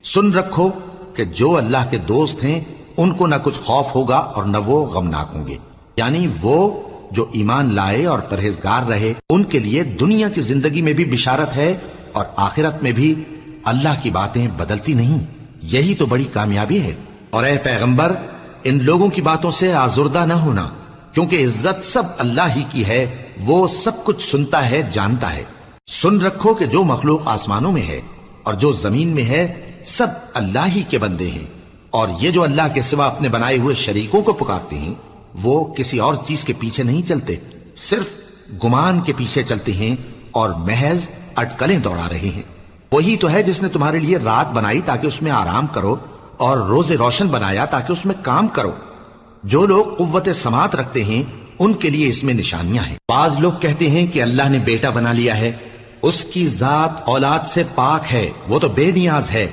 سن رکھو کہ جو اللہ کے دوست ہیں ان کو نہ کچھ خوف ہوگا اور نہ وہ غمناک ہوں گے، یعنی وہ جو ایمان لائے اور پرہیزگار رہے ان کے لیے دنیا کی زندگی میں بھی بشارت ہے اور آخرت میں بھی اللہ کی باتیں بدلتی نہیں، یہی تو بڑی کامیابی ہے۔ اور اے پیغمبر ان لوگوں کی باتوں سے آزردہ نہ ہونا، کیونکہ عزت سب اللہ ہی کی ہے، وہ سب کچھ سنتا ہے، جانتا ہے۔ سن رکھو کہ جو مخلوق آسمانوں میں ہے اور جو زمین میں ہے سب اللہ ہی کے بندے ہیں، اور یہ جو اللہ کے سوا اپنے بنائے ہوئے شریکوں کو پکارتے ہیں وہ کسی اور چیز کے پیچھے نہیں چلتے، صرف گمان کے پیچھے چلتے ہیں اور محض اٹکلیں دوڑا رہے ہیں۔ وہی تو ہے جس نے تمہارے لیے رات بنائی تاکہ اس میں آرام کرو اور روز روشن بنایا تاکہ اس میں کام کرو۔ جو لوگ قوت سماعت رکھتے ہیں ان کے لیے اس میں نشانیاں ہیں۔ بعض لوگ کہتے ہیں کہ اللہ نے بیٹا بنا لیا ہے، اس کی ذات اولاد سے پاک ہے، وہ تو بے نیاز ہے۔